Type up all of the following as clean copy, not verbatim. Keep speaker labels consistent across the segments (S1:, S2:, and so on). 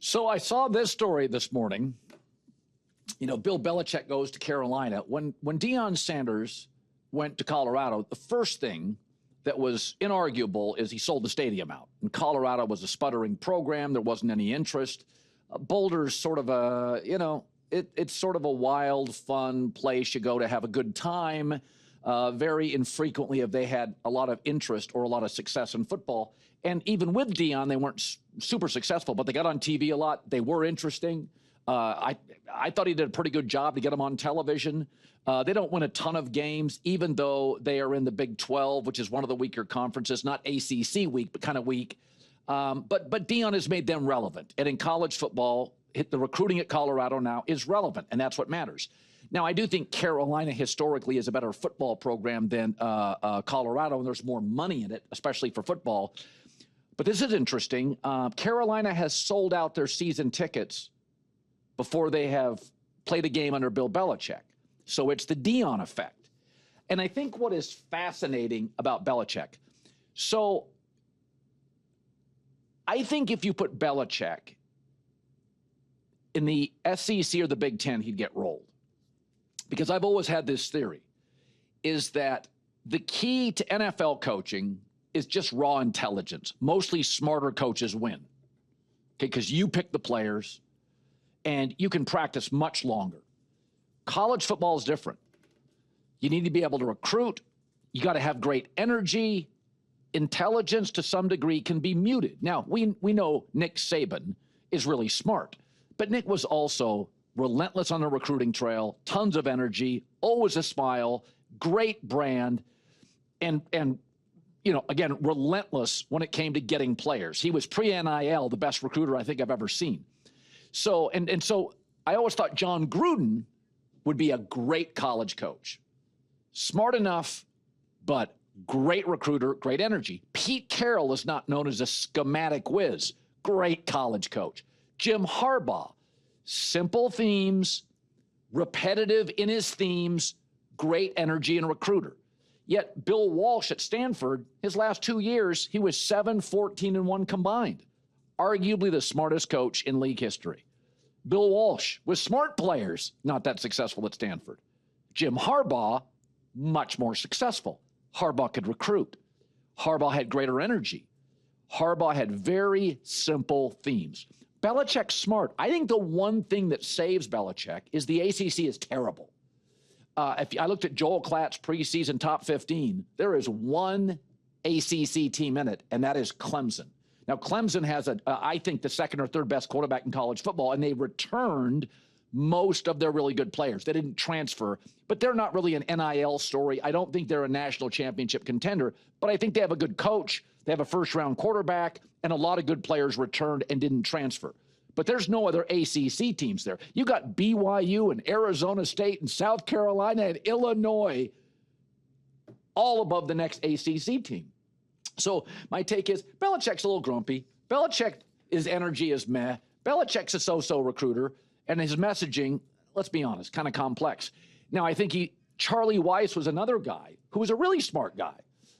S1: So I saw this story this morning. You know, Bill Belichick goes to Carolina. When Deion Sanders went to Colorado, the first thing that was inarguable is he sold the stadium out. And Colorado was a sputtering program. There wasn't any interest. Boulder's sort of a, it's sort of a wild, fun place you go to have a good time. Very infrequently have they had a lot of interest or a lot of success in football. And even with Deion, they weren't super successful, but they got on TV a lot. They were interesting. I thought he did a pretty good job to get them on television. They don't win a ton of games, even though they are in the Big 12, which is one of the weaker conferences, not ACC weak, but kind of weak. But Deion has made them relevant. And in college football, the recruiting at Colorado now is relevant, and that's what matters. Now, I do think Carolina historically is a better football program than Colorado, and there's more money in it, especially for football. But this is interesting. Carolina has sold out their season tickets before they have played a game under Bill Belichick. So it's the Deion effect. And I think what is fascinating about Belichick, so I think if you put Belichick in the SEC or the Big Ten, he'd get rolled. Because I've always had this theory, is that the key to NFL coaching is just raw intelligence. Mostly smarter coaches win. Okay, because you pick the players and you can practice much longer. College football is different. You need to be able to recruit. You got to have great energy. Intelligence to some degree can be muted. Now, we know Nick Saban is really smart, but Nick was also relentless on the recruiting trail, tons of energy, always a smile, great brand, and again, relentless when it came to getting players. He was pre-NIL the best recruiter I think I've ever seen. So, and so I always thought John Gruden would be a great college coach. Smart enough, but great recruiter, great energy. Pete Carroll is not known as a schematic whiz. Great college coach. Jim Harbaugh, simple themes, repetitive in his themes, great energy and recruiter. Yet Bill Walsh at Stanford, his last 2 years, he was 7-14-1 combined. Arguably the smartest coach in league history. Bill Walsh with smart players, not that successful at Stanford. Jim Harbaugh, much more successful. Harbaugh could recruit. Harbaugh had greater energy. Harbaugh had very simple themes. Belichick's smart. I think the one thing that saves Belichick is the ACC is terrible. If I looked at Joel Klatt's preseason top 15, there is one ACC team in it, and that is Clemson. Now, Clemson has, I think, the second or third best quarterback in college football, and they returned most of their really good players. They didn't transfer, but they're not really an NIL story. I don't think they're a national championship contender, but I think they have a good coach. They have a first-round quarterback, and a lot of good players returned and didn't transfer. But there's no other ACC teams there. You got BYU and Arizona State and South Carolina and Illinois all above the next ACC team. So my take is Belichick's a little grumpy. His energy is meh. Belichick's a so-so recruiter, and his messaging, let's be honest, kind of complex. Now, I think Charlie Weiss was another guy who was a really smart guy.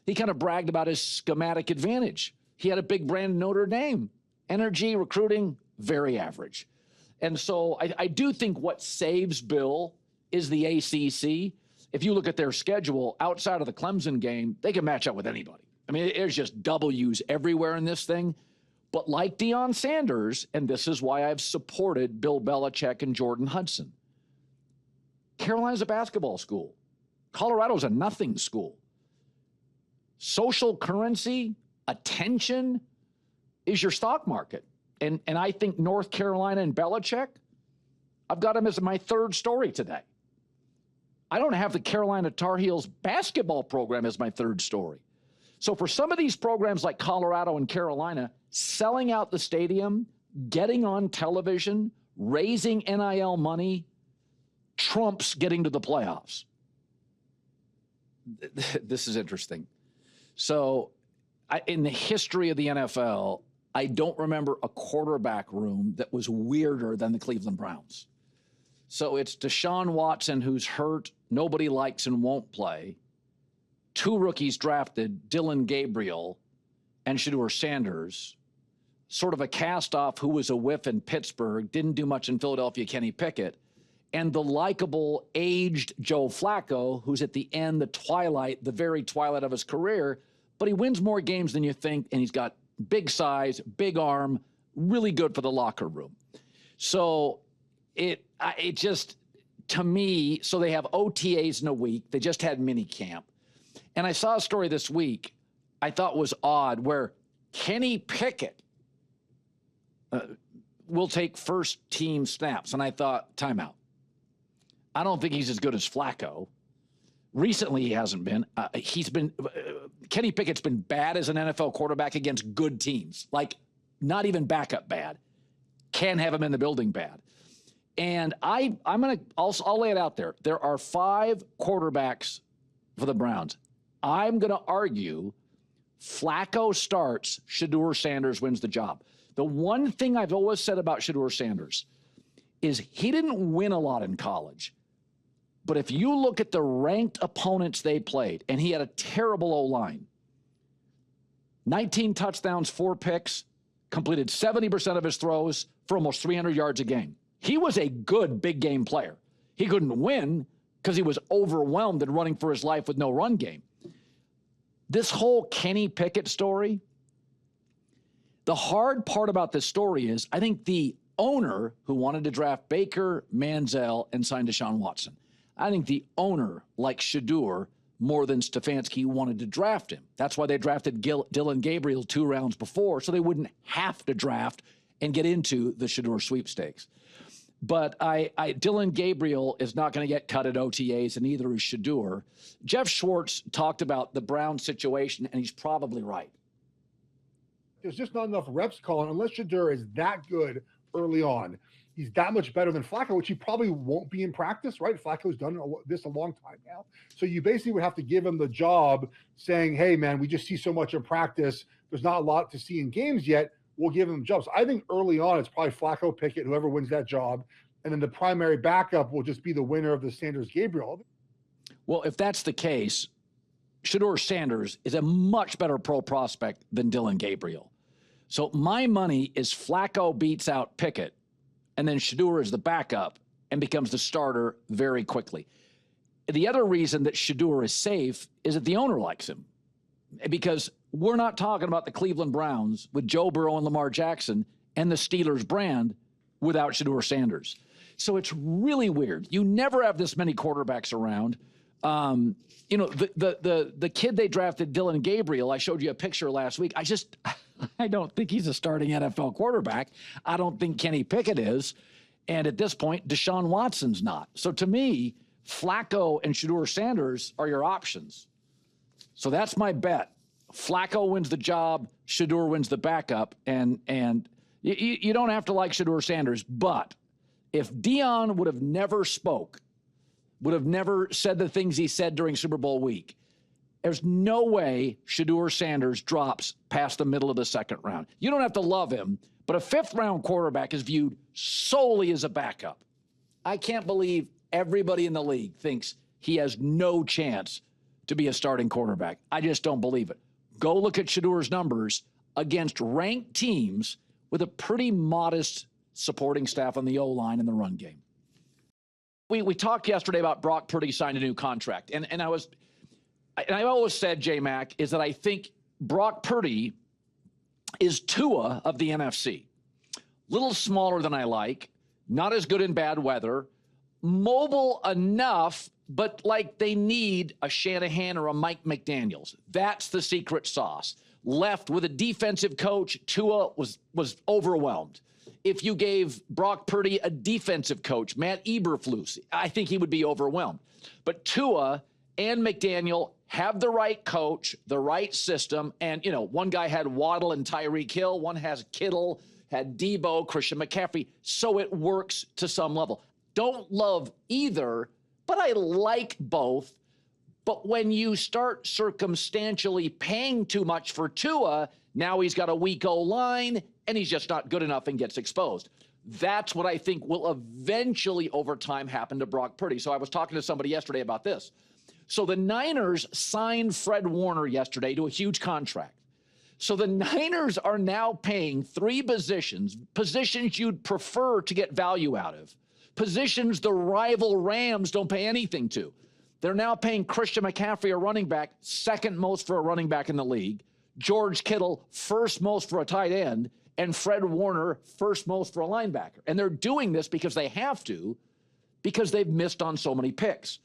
S1: He kind of bragged about his schematic advantage. He had a big brand in Notre Dame. Energy, recruiting, very average. And so I do think what saves Bill is the ACC. If you look at their schedule outside of the Clemson game, they can match up with anybody. I mean, there's just W's everywhere in this thing. But like Deion Sanders, and this is why I've supported Bill Belichick and Jordan Hudson, Carolina's a basketball school. Colorado's a nothing school. Social currency, attention is your stock market. And I think North Carolina and Belichick, I've got them as my third story today. I don't have the Carolina Tar Heels basketball program as my third story. So for some of these programs like Colorado and Carolina, selling out the stadium, getting on television, raising NIL money, trumps getting to the playoffs. This is interesting. So in the history of the NFL, I don't remember a quarterback room that was weirder than the Cleveland Browns. So it's Deshaun Watson, who's hurt, nobody likes and won't play. 2 rookies drafted, Dylan Gabriel and Shedeur Sanders. sort of a cast-off who was a whiff in Pittsburgh, didn't do much in Philadelphia, Kenny Pickett, and the likable, aged Joe Flacco, who's at the end, the very twilight of his career, but he wins more games than you think, and he's got big size, big arm, really good for the locker room. So it just, to me, so they have OTAs in a week. They just had mini camp. And I saw a story this week I thought was odd where Kenny Pickett will take first team snaps. And I thought, timeout. I don't think he's as good as Flacco. Recently, he hasn't been. Kenny Pickett's been bad as an NFL quarterback against good teams, like not even backup bad. Can have him in the building bad. And I'll lay it out there. There are 5 quarterbacks for the Browns. I'm going to argue Flacco starts, Shedeur Sanders wins the job. The one thing I've always said about Shedeur Sanders is he didn't win a lot in college. But if you look at the ranked opponents they played, and he had a terrible O-line, 19 touchdowns, 4 picks, completed 70% of his throws for almost 300 yards a game. He was a good big game player. He couldn't win because he was overwhelmed and running for his life with no run game. This whole Kenny Pickett story, the hard part about this story is I think the owner who wanted to draft Baker, Manziel, and sign Deshaun Watson, I think the owner likes Shedeur more than Stefanski wanted to draft him. That's why they drafted Dylan Gabriel 2 rounds before, so they wouldn't have to draft and get into the Shedeur sweepstakes. But Dylan Gabriel is not going to get cut at OTAs, and neither is Shedeur. Jeff Schwartz talked about the Browns situation, and he's probably right.
S2: There's just not enough reps, Colin, unless Shedeur is that good early on. He's that much better than Flacco, which he probably won't be in practice, right? Flacco's done this a long time now. So you basically would have to give him the job saying, hey, man, we just see so much in practice. There's not a lot to see in games yet. We'll give him jobs. I think early on, it's probably Flacco, Pickett, whoever wins that job. And then the primary backup will just be the winner of the Sanders-Gabriel.
S1: Well, if that's the case, Shedeur Sanders is a much better pro prospect than Dylan Gabriel. So my money is Flacco beats out Pickett, and then Shedeur is the backup and becomes the starter very quickly. The other reason that Shedeur is safe is that the owner likes him, because we're not talking about the Cleveland Browns with Joe Burrow and Lamar Jackson and the Steelers brand without Shedeur Sanders. So it's really weird. You never have this many quarterbacks around. The kid they drafted, Dylan Gabriel, I showed you a picture last week. I don't think he's a starting NFL quarterback. I don't think Kenny Pickett is. And at this point, Deshaun Watson's not. So to me, Flacco and Shedeur Sanders are your options. So that's my bet. Flacco wins the job, Shedeur wins the backup, and you don't have to like Shedeur Sanders, but if Dion would have never spoke, would have never said the things he said during Super Bowl week, there's no way Shedeur Sanders drops past the middle of the second round. You don't have to love him, but a fifth-round quarterback is viewed solely as a backup. I can't believe everybody in the league thinks he has no chance to be a starting quarterback. I just don't believe it. Go look at Shedeur's numbers against ranked teams with a pretty modest supporting staff on the O-line and the run game. We talked yesterday about Brock Purdy signed a new contract, and I always said, J-Mac, is that I think Brock Purdy is Tua of the NFC. Little smaller than I like, not as good in bad weather, mobile enough, but like they need a Shanahan or a Mike McDaniels. That's the secret sauce. Left with a defensive coach, Tua was overwhelmed. If you gave Brock Purdy a defensive coach, Matt Eberflus, I think he would be overwhelmed. But Tua and McDaniel have the right coach, the right system. And, one guy had Waddle and Tyreek Hill. One has Kittle, had Debo, Christian McCaffrey. So it works to some level. Don't love either, but I like both. But when you start circumstantially paying too much for Tua, now he's got a weak O-line, and he's just not good enough and gets exposed. That's what I think will eventually, over time, happen to Brock Purdy. So I was talking to somebody yesterday about this. So the Niners signed Fred Warner yesterday to a huge contract. So the Niners are now paying three positions you'd prefer to get value out of, positions the rival Rams don't pay anything to. They're now paying Christian McCaffrey, a running back, second most for a running back in the league, George Kittle, first most for a tight end, and Fred Warner, first most for a linebacker. And they're doing this because they have to, because they've missed on so many picks.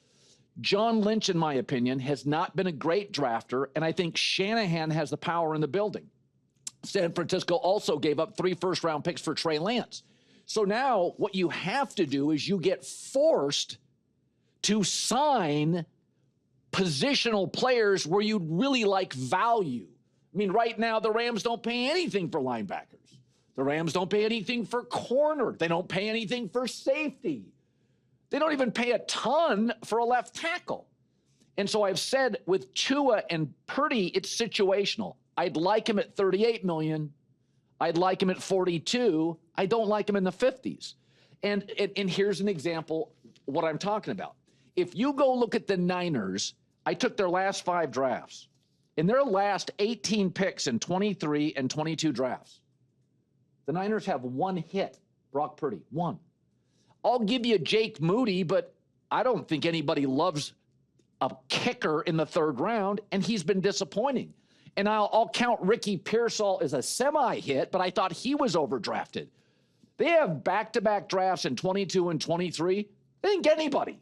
S1: John Lynch, in my opinion, has not been a great drafter, and I think Shanahan has the power in the building. San Francisco also gave up 3 first-round picks for Trey Lance. So now what you have to do is you get forced to sign positional players where you'd really like value. I mean, right now, the Rams don't pay anything for linebackers. The Rams don't pay anything for corner. They don't pay anything for safety. They don't even pay a ton for a left tackle. And so I've said with Tua and Purdy, it's situational. I'd like him at $38 million. I'd like him at 42. I don't like him in the 50s. And here's an example of what I'm talking about. If you go look at the Niners, I took their last 5 drafts. In their last 18 picks in 23 and 22 drafts, the Niners have 1 hit, Brock Purdy, 1. I'll give you Jake Moody, but I don't think anybody loves a kicker in the 3rd round, and he's been disappointing. And I'll count Ricky Pearsall as a semi-hit, but I thought he was overdrafted. They have back-to-back drafts in 22 and 23. They didn't get anybody.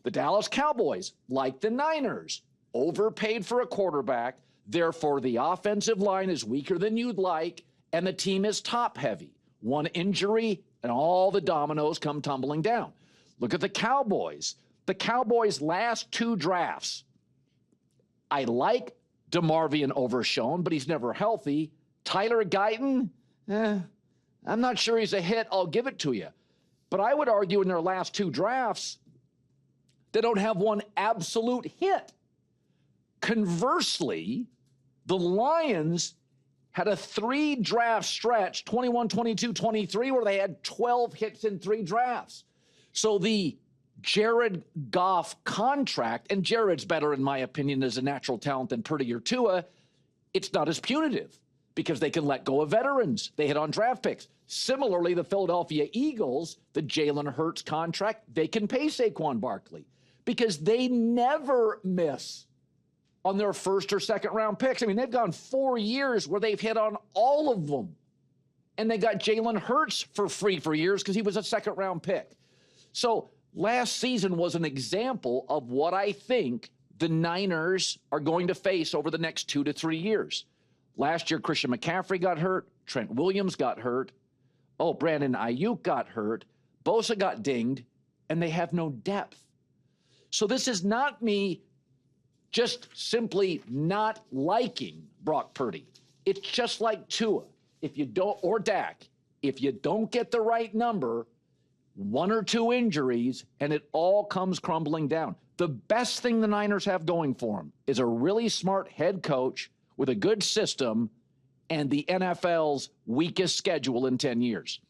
S1: The Dallas Cowboys, like the Niners, overpaid for a quarterback. Therefore, the offensive line is weaker than you'd like, and the team is top-heavy. 1 injury, and all the dominoes come tumbling down. Look at the Cowboys. The Cowboys' last 2 drafts. I like DeMarvion Overshown, but he's never healthy. Tyler Guyton, I'm not sure he's a hit. I'll give it to you. But I would argue in their last 2 drafts, they don't have 1 absolute hit. Conversely, the Lions had a 3-draft stretch, 21, 22, 23, where they had 12 hits in 3 drafts. So the Jared Goff contract, and Jared's better, in my opinion, as a natural talent than Purdy or Tua, it's not as punitive because they can let go of veterans. They hit on draft picks. Similarly, the Philadelphia Eagles, the Jalen Hurts contract, they can pay Saquon Barkley because they never miss on their 1st or 2nd round picks. I mean, they've gone 4 years where they've hit on all of them. And they got Jalen Hurts for free for years because he was a 2nd round pick. So last season was an example of what I think the Niners are going to face over the next 2 to 3 years. Last year, Christian McCaffrey got hurt. Trent Williams got hurt. Oh, Brandon Ayuk got hurt. Bosa got dinged. And they have no depth. So this is not me just simply not liking Brock Purdy. It's just like Tua. If you don't, or Dak, if you don't get the right number, 1 or 2 injuries, and it all comes crumbling down. The best thing the Niners have going for them is a really smart head coach with a good system and the NFL's weakest schedule in 10 years.